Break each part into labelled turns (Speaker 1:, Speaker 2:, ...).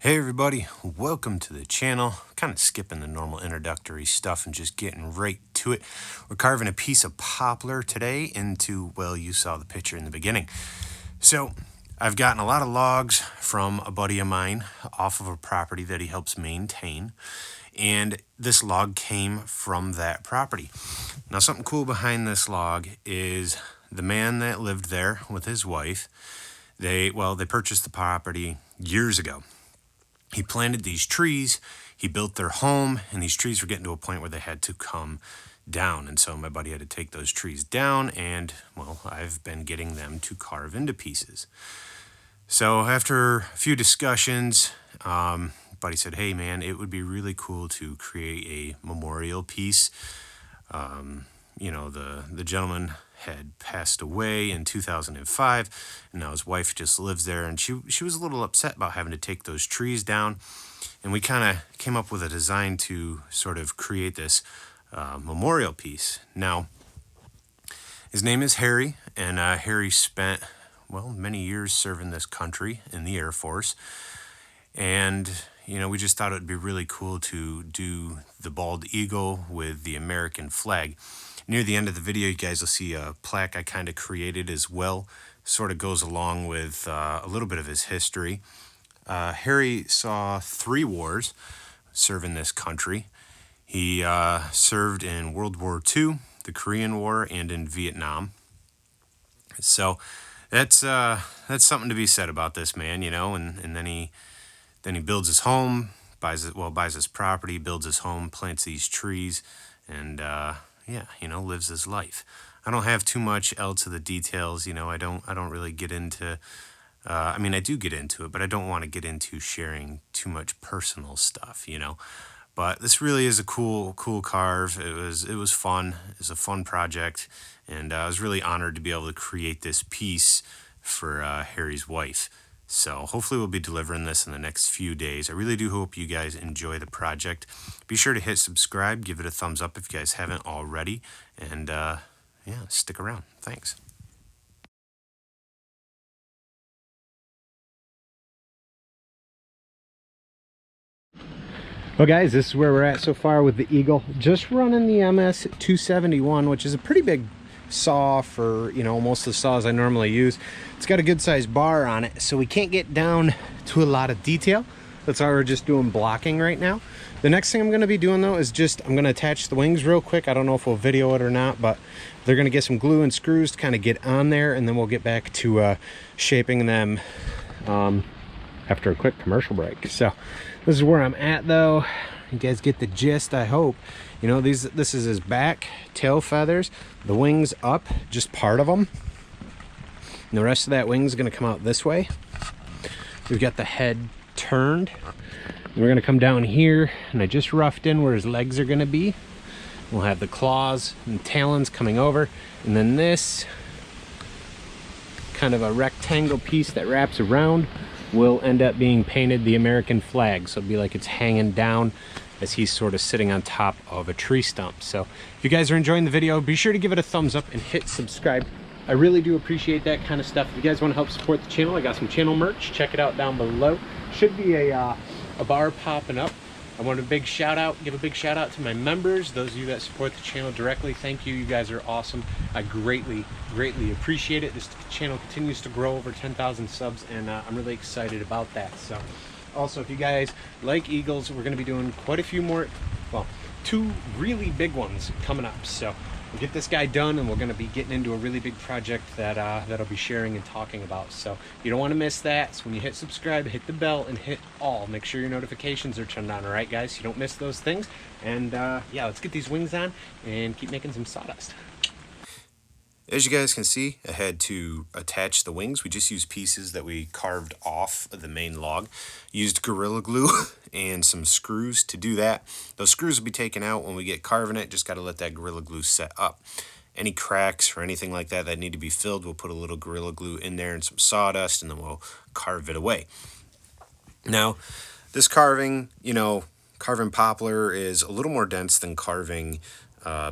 Speaker 1: Hey everybody, welcome to the channel. Kind of skipping the normal introductory stuff and just getting right to it. We're carving a piece of poplar today into, well, you saw the picture in the beginning. So I've gotten a lot of logs from a buddy of mine off of a property that he helps maintain. And this log came from that property. Now something cool behind this log is the man that lived there with his wife. They purchased the property years ago. He planted these trees, he built their home, and these trees were getting to a point where they had to come down. And so my buddy had to take those trees down, and, well, I've been getting them to carve into pieces. So after a few discussions, buddy said, hey, man, it would be really cool to create a memorial piece. The gentleman had passed away in 2005, and now his wife just lives there, and she was a little upset about having to take those trees down, and we kind of came up with a design to sort of create this memorial piece. Now, his name is Harry, and Harry spent, many years serving this country in the Air Force, and we just thought it would be really cool to do the bald eagle with the American flag. Near the end of the video, you guys will see a plaque I kind of created as well. Sort of goes along with a little bit of his history. Harry saw 3 wars serving this country. He served in World War II, the Korean War, and in Vietnam. So that's something to be said about this man, and then he builds his home, buys his property, builds his home, plants these trees, and lives his life. I don't have too much else of the details. I don't really get into, I do get into it, but I don't want to get into sharing too much personal stuff, But this really is a cool carve. It was fun. It was a fun project, and I was really honored to be able to create this piece for Harry's wife. So hopefully we'll be delivering this in the next few days. I really do hope you guys enjoy the project. Be sure to hit subscribe, give it a thumbs up if you guys haven't already, and stick around. Thanks. Well guys, this is where we're at so far with the Eagle. Just running the MS 271, which is a pretty big saw for most of the saws I normally use. It's got a good sized bar on it, so we can't get down to a lot of detail. That's why we're just doing blocking right now. The next thing I'm going to be doing though is I'm going to attach the wings real quick. I don't know if we'll video it or not, but they're going to get some glue and screws to kind of get on there, and then we'll get back to shaping them after a quick commercial break. So this is where I'm at though. You guys get the gist, I hope. This is his back, tail feathers, the wings up, just part of them. And the rest of that wing is going to come out this way. We've got the head turned. And we're going to come down here, and I just roughed in where his legs are going to be. We'll have the claws and talons coming over, and then this kind of a rectangle piece that wraps around will end up being painted the American flag. So it'll be like it's hanging down as he's sort of sitting on top of a tree stump. So if you guys are enjoying the video, be sure to give it a thumbs up and hit subscribe. I really do appreciate that kind of stuff. If you guys want to help support the channel, I got some channel merch. Check it out down below. Should be a bar popping up. I want give a big shout out to my members, those of you that support the channel directly. Thank you. You guys are awesome. I greatly appreciate it. This channel continues to grow over 10,000 subs, and I'm really excited about that. So also, if you guys like eagles, we're going to be doing quite a few more, 2 really big ones coming up. So we'll get this guy done, and we're going to be getting into a really big project that I'll be sharing and talking about. So you don't want to miss that. So when you hit subscribe, hit the bell and hit all. Make sure your notifications are turned on, all right, guys? So you don't miss those things. And let's get these wings on and keep making some sawdust. As you guys can see, I had to attach the wings. We just used pieces that we carved off of the main log. Used Gorilla Glue and some screws to do that. Those screws will be taken out when we get carving it. Just got to let that Gorilla Glue set up. Any cracks or anything like that that need to be filled, we'll put a little Gorilla Glue in there and some sawdust, and then we'll carve it away. Now, this carving, carving poplar is a little more dense than carving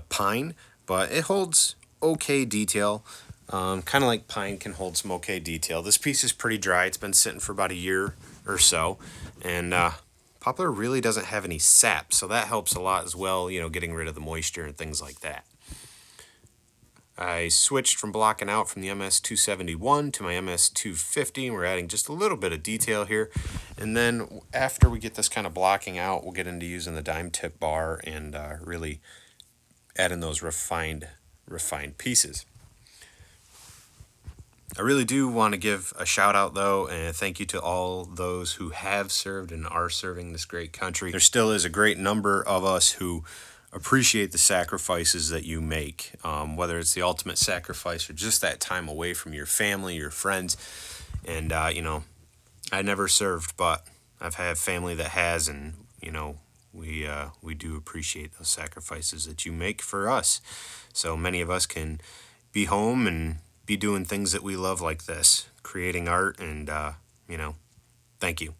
Speaker 1: pine, but it holds okay detail. Kind of like pine can hold some okay detail. This piece is pretty dry. It's been sitting for about a year or so, And poplar really doesn't have any sap, so that helps a lot as well, you know, getting rid of the moisture and things like that. I switched from blocking out from the MS271 to my MS250, and we're adding just a little bit of detail here. And then after we get this kind of blocking out, we'll get into using the dime tip bar and really add in those refined pieces. I really do want to give a shout out though, and thank you to all those who have served and are serving this great country. There still is a great number of us who appreciate the sacrifices that you make, whether it's the ultimate sacrifice or just that time away from your family, your friends. And you know, I never served, but I've had family that has, and you know, we do appreciate those sacrifices that you make for us. So many of us can be home and be doing things that we love like this, creating art, and you know, thank you.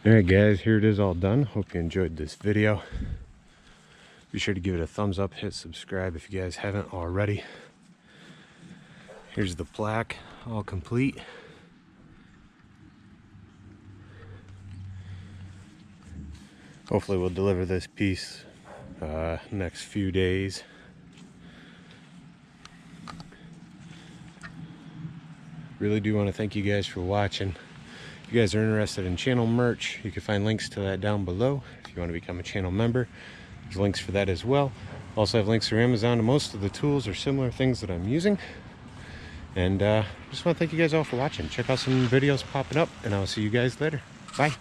Speaker 1: Alright guys, here it is all done. Hope you enjoyed this video. Be sure to give it a thumbs up, hit subscribe if you guys haven't already. Here's the plaque, all complete. Hopefully we'll deliver this piece next few days. Really do want to thank you guys for watching. If you guys are interested in channel merch, you can find links to that down below. If you want to become a channel member, there's links for that as well. Also have links through Amazon to most of the tools or similar things that I'm using. And just want to thank you guys all for watching. Check out some videos popping up, and I'll see you guys later. Bye.